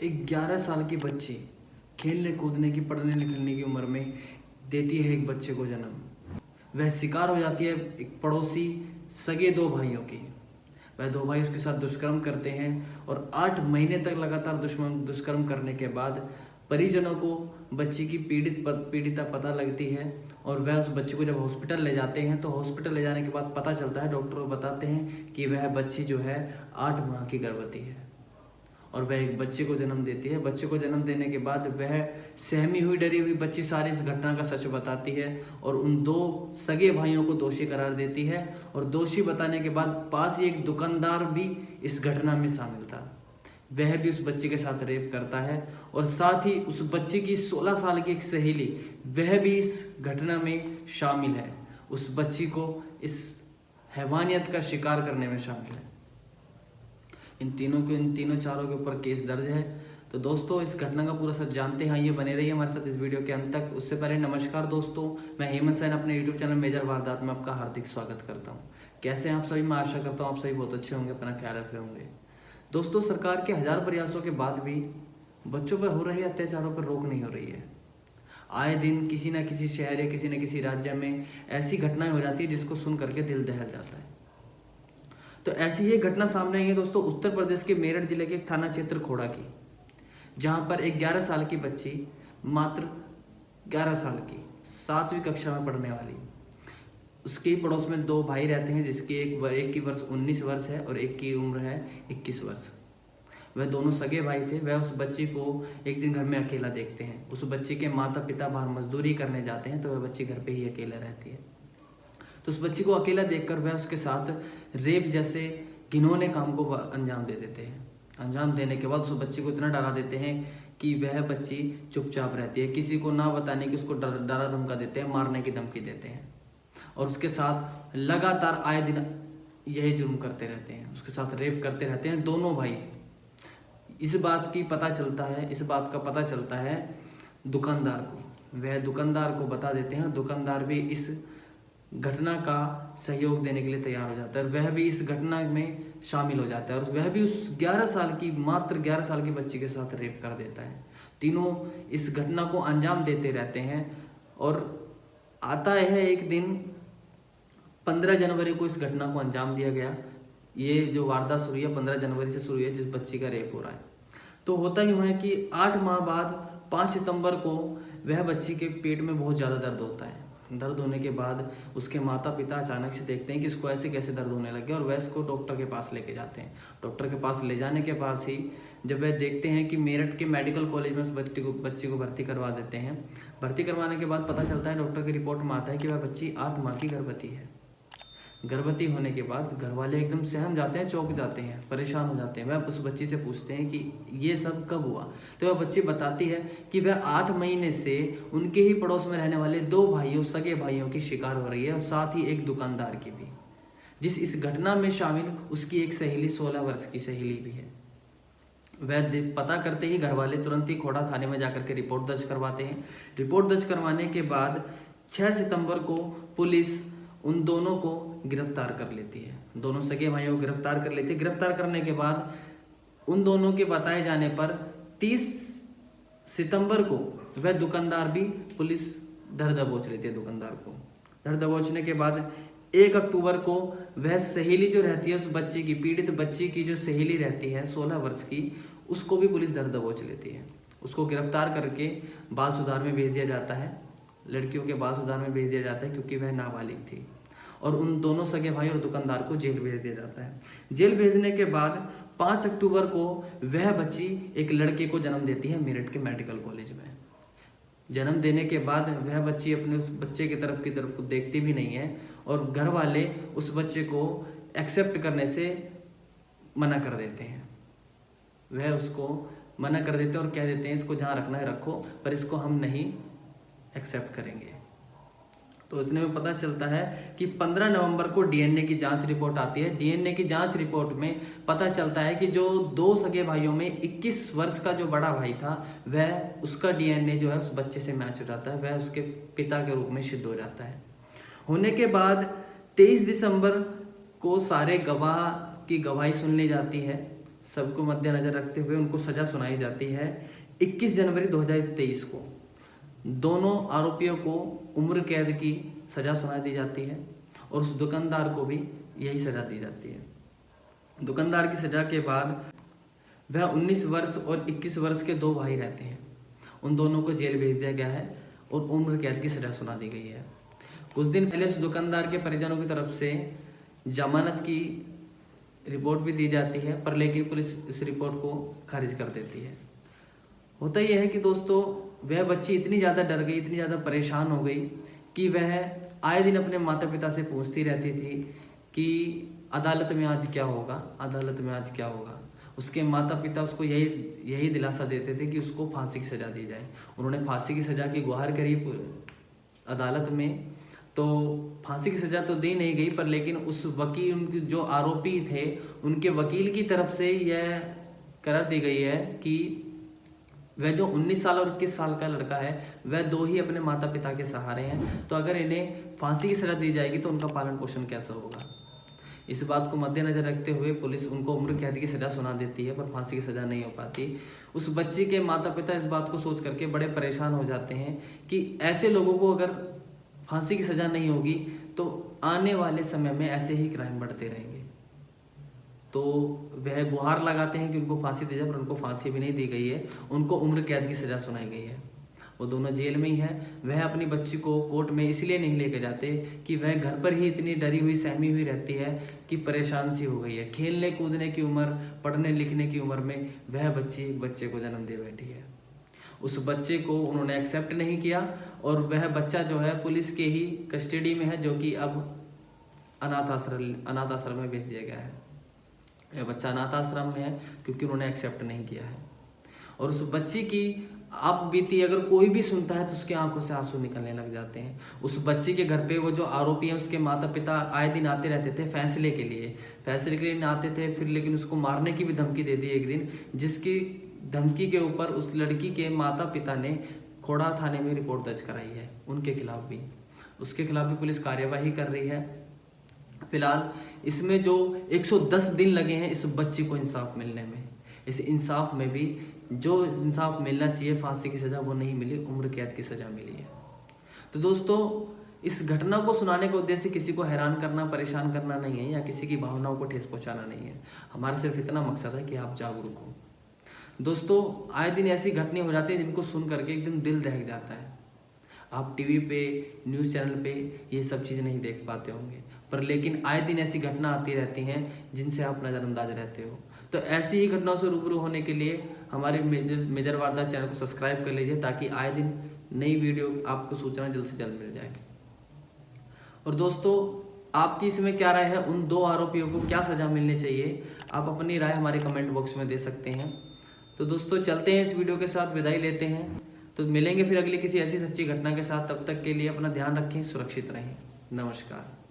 एक 11 साल की बच्ची खेलने कूदने की पढ़ने लिखने की उम्र में देती है एक बच्चे को जन्म। वह शिकार हो जाती है एक पड़ोसी सगे दो भाइयों की। वह दो भाई उसके साथ दुष्कर्म करते हैं और 8 महीने तक लगातार दुष्कर्म करने के बाद परिजनों को बच्ची की पीड़िता पता लगती है और वह उस बच्ची को जब हॉस्पिटल ले जाते हैं तो हॉस्पिटल ले जाने के बाद पता चलता है, डॉक्टर बताते हैं कि वह बच्ची जो है 8 माह की गर्भवती है और वह एक बच्चे को जन्म देती है। बच्चे को जन्म देने के बाद वह सहमी हुई डरी हुई बच्ची सारी इस घटना का सच बताती है और उन दो सगे भाइयों को दोषी करार देती है। और दोषी बताने के बाद पास ही एक दुकानदार भी इस घटना में शामिल था, वह भी उस बच्ची के साथ रेप करता है और साथ ही उस बच्ची की 16 साल की एक सहेली वह भी इस घटना में शामिल है, उस बच्ची को इस हैवानियत का शिकार करने में शामिल है। इन तीनों चारों के ऊपर केस दर्ज है। तो दोस्तों इस घटना का पूरा सच जानते हैं, ये बने रहिए हमारे साथ इस वीडियो के अंत तक। उससे पहले नमस्कार दोस्तों, मैं हेमंत सैन अपने यूट्यूब चैनल मेजर वारदात में आपका हार्दिक स्वागत करता हूँ। कैसे हैं आप सभी? मैं आशा करता हूँ आप सभी बहुत अच्छे होंगे, अपना ख्याल रख रहे होंगे। दोस्तों सरकार के 1000 प्रयासों के बाद भी बच्चों पर हो रहे अत्याचारों पर रोक नहीं हो रही है। आए दिन किसी न किसी शहर या किसी न किसी राज्य में ऐसी घटनाएं हो जाती है जिसको सुन करके दिल दहल जाता है। तो ऐसी ही घटना सामने आई है दोस्तों उत्तर प्रदेश के मेरठ जिले के थाना क्षेत्र खोड़ा की, जहां पर एक 11 साल की बच्ची, मात्र 11 साल की, 7वीं कक्षा में पढ़ने वाली, उसके पड़ोस में दो भाई रहते हैं जिसके एक की वर्ष 19 वर्ष है और एक की उम्र है 21 वर्ष। वह दोनों सगे भाई थे। वह उस बच्ची को एक दिन घर में अकेला देखते हैं। उस बच्ची के माता पिता बाहर मजदूरी करने जाते हैं तो वह बच्ची घर पे ही अकेला रहती है। तो उस बच्ची को अकेला देखकर वह उसके साथ रेप जैसे घिनौने काम को अंजाम दे देते हैं। अंजाम देने के बाद उस बच्ची को इतना डरा देते हैं कि वह बच्ची चुपचाप रहती है, किसी को ना बताने की उसको डरा धमका देते हैं, मारने की धमकी देते हैं और उसके साथ लगातार आए दिन यही जुर्म करते रहते हैं, उसके साथ रेप करते रहते हैं दोनों भाई। इस बात का पता चलता है दुकानदार को। वह दुकानदार को बता देते हैं, दुकानदार भी इस घटना का सहयोग देने के लिए तैयार हो जाता है। वह भी इस घटना में शामिल हो जाता है और वह भी उस मात्र 11 साल की बच्ची के साथ रेप कर देता है। तीनों इस घटना को अंजाम देते रहते हैं और आता है एक दिन 15 जनवरी को इस घटना को अंजाम दिया गया। ये जो वारदात शुरू है 15 जनवरी से शुरू है, जिस बच्ची का रेप हो रहा है। तो होता यूँ है कि 8 माह बाद 5 सितंबर को वह बच्ची के पेट में बहुत ज़्यादा दर्द होता है। दर्द होने के बाद उसके माता पिता अचानक से देखते हैं कि इसको ऐसे कैसे दर्द होने लगे और वह इसको डॉक्टर के पास लेके जाते हैं। डॉक्टर के पास ले जाने के पास ही जब वह देखते हैं कि मेरठ के मेडिकल कॉलेज में उस बच्ची को भर्ती करवा देते हैं। भर्ती करवाने के बाद पता चलता है, डॉक्टर की रिपोर्ट में आता है कि वह बच्ची 8 माह की गर्भवती है। गर्भवती होने के बाद घर वाले एकदम सहम जाते हैं, चौंक जाते हैं, परेशान हो जाते हैं। वह उस बच्ची से पूछते हैं कि ये सब कब हुआ। तो वह बच्ची बताती है कि वह 8 महीने से उनके ही पड़ोस में रहने वाले दो सगे भाइयों की शिकार हो रही है और साथ ही एक दुकानदार की भी, जिस इस घटना में शामिल उसकी एक सहेली 16 वर्ष की सहेली भी है। वह पता करते ही घर वाले तुरंत ही खोड़ा थाने में जाकर के रिपोर्ट दर्ज करवाते हैं। रिपोर्ट दर्ज करवाने के बाद 6 सितंबर को पुलिस उन दोनों को गिरफ्तार कर लेती है। दोनों सगे भाइयों को गिरफ्तार कर लेती है। गिरफ्तार करने के बाद उन दोनों के बताए जाने पर 30 सितंबर को वह दुकानदार भी पुलिस धर दबोच लेती है। दुकानदार को धर दबोचने के बाद 1 अक्टूबर को वह सहेली जो रहती है उस बच्ची की, पीड़ित बच्ची की जो सहेली रहती है 16 वर्ष की, उसको भी पुलिस धर दबोच लेती है। उसको गिरफ्तार करके बाल सुधार में भेज दिया जाता है। लड़कियों के बाल सुधार में भेज दिया जाता है क्योंकि वह नाबालिग थी। और उन दोनों सगे भाई और दुकानदार को जेल भेज दिया जाता है। जेल भेजने के बाद 5 अक्टूबर को वह बच्ची एक लड़के को जन्म देती है मेरठ के मेडिकल कॉलेज में। जन्म देने के बाद वह बच्ची अपने उस बच्चे की तरफ को देखती भी नहीं है और घर वाले उस बच्चे को एक्सेप्ट करने से मना कर देते हैं। वह उसको मना कर देते हैं और कह देते हैं इसको जहाँ रखना है रखो, पर इसको हम नहीं एक्सेप्ट करेंगे। तो इतने में पता चलता है कि 15 नवंबर को डीएनए की जांच रिपोर्ट आती है। डीएनए की जांच रिपोर्ट में पता चलता है कि जो दो सगे भाइयों में 21 वर्ष का जो बड़ा भाई था, वह उसका डीएनए जो है उस बच्चे से मैच हो जाता है, वह उसके पिता के रूप में सिद्ध हो जाता है। होने के बाद 23 दिसंबर को सारे गवाह की गवाही सुन ली जाती है। सबको मद्देनजर रखते हुए उनको सजा सुनाई जाती है 21 जनवरी 2023 को। दोनों आरोपियों को उम्र कैद की सजा सुनाई दी जाती है और उस दुकानदार को भी यही सजा दी जाती है। दुकानदार की सजा के बाद वह 19 वर्ष और 21 वर्ष के दो भाई रहते हैं, उन दोनों को जेल भेज दिया गया है और उम्र कैद की सजा सुना दी गई है। कुछ दिन पहले उस दुकानदार के परिजनों की तरफ से जमानत की रिपोर्ट भी दी जाती है, पर लेकिन पुलिस इस रिपोर्ट को खारिज कर देती है। होता यह है कि दोस्तों वह बच्ची इतनी ज़्यादा डर गई, इतनी ज़्यादा परेशान हो गई कि वह आए दिन अपने माता पिता से पूछती रहती थी कि अदालत में आज क्या होगा, अदालत में आज क्या होगा। उसके माता पिता उसको यही दिलासा देते थे कि उसको फांसी की सज़ा दी जाए। उन्होंने फांसी की सज़ा की गुहार करी अदालत में, तो फांसी की सज़ा तो दी नहीं गई, पर लेकिन उस वकील, उनके जो आरोपी थे उनके वकील की तरफ से यह करार दी गई है कि वह जो 19 साल और 21 साल का लड़का है वह दो ही अपने माता पिता के सहारे हैं, तो अगर इन्हें फांसी की सज़ा दी जाएगी तो उनका पालन पोषण कैसा होगा। इस बात को मद्देनजर रखते हुए पुलिस उनको उम्र कैद की सज़ा सुना देती है, पर फांसी की सज़ा नहीं हो पाती। उस बच्ची के माता पिता इस बात को सोच करके बड़े परेशान हो जाते हैं कि ऐसे लोगों को अगर फांसी की सज़ा नहीं होगी तो आने वाले समय में ऐसे ही क्राइम बढ़ते रहेंगे। तो वह गुहार लगाते हैं कि उनको फांसी दी जाए, पर उनको फांसी भी नहीं दी गई है, उनको उम्र कैद की सज़ा सुनाई गई है। वो दोनों जेल में ही हैं। वह अपनी बच्ची को कोर्ट में इसलिए नहीं लेके जाते कि वह घर पर ही इतनी डरी हुई सहमी हुई रहती है कि परेशान सी हो गई है। खेलने कूदने की उम्र, पढ़ने लिखने की उम्र में वह बच्ची एक बच्चे को जन्म दे बैठी है। उस बच्चे को उन्होंने एक्सेप्ट नहीं किया और वह बच्चा जो है पुलिस के ही कस्टडी में है, जो कि अब अनाथ आश्रम में भेज दिया गया है। यह बच्चा अनाथ आश्रम में है क्योंकि उन्होंने एक्सेप्ट नहीं किया है। और उस बच्ची की आप बीती अगर कोई भी सुनता है तो उसकी आंखों से आंसू निकलने लग जाते हैं। उस बच्ची के घर पे वो जो आरोपी हैं उसके माता पिता आए दिन आते रहते थे फैसले के लिए आते थे, फिर लेकिन उसको मारने की भी धमकी दे दी एक दिन, जिसकी धमकी के ऊपर उस लड़की के माता पिता ने खोड़ा थाने में रिपोर्ट दर्ज कराई है उनके खिलाफ भी। उसके खिलाफ भी पुलिस कार्यवाही कर रही है। फिलहाल इसमें जो 110 दिन लगे हैं इस बच्ची को इंसाफ मिलने में, इस इंसाफ में भी जो इंसाफ मिलना चाहिए, फांसी की सज़ा, वो नहीं मिली, उम्र कैद की सज़ा मिली है। तो दोस्तों इस घटना को सुनाने का उद्देश्य किसी को हैरान करना, परेशान करना नहीं है या किसी की भावनाओं को ठेस पहुंचाना नहीं है। हमारा सिर्फ इतना मकसद है कि आप जागरूक हो। दोस्तों आए दिन ऐसी घटनाएं हो जाती हैं जिनको सुन करके एकदम दिल दहक जाता है। आप टीवी पे, न्यूज़ चैनल पे ये सब चीज़ें नहीं देख पाते होंगे, पर लेकिन आए दिन ऐसी घटना आती रहती हैं जिनसे आप नज़रअंदाज रहते हो। तो ऐसी ही घटनाओं से रूबरू होने के लिए हमारे मेजर वारदात चैनल को सब्सक्राइब कर लीजिए, ताकि आए दिन नई वीडियो आपको सूचना जल्द से जल्द मिल जाए। और दोस्तों आपकी इसमें क्या राय है, उन दो आरोपियों को क्या सज़ा मिलनी चाहिए, आप अपनी राय हमारे कमेंट बॉक्स में दे सकते हैं। तो दोस्तों चलते हैं, इस वीडियो के साथ विदाई लेते हैं। तो मिलेंगे फिर अगली किसी ऐसी सच्ची घटना के साथ। तब तक के लिए अपना ध्यान रखें, सुरक्षित रहें। नमस्कार।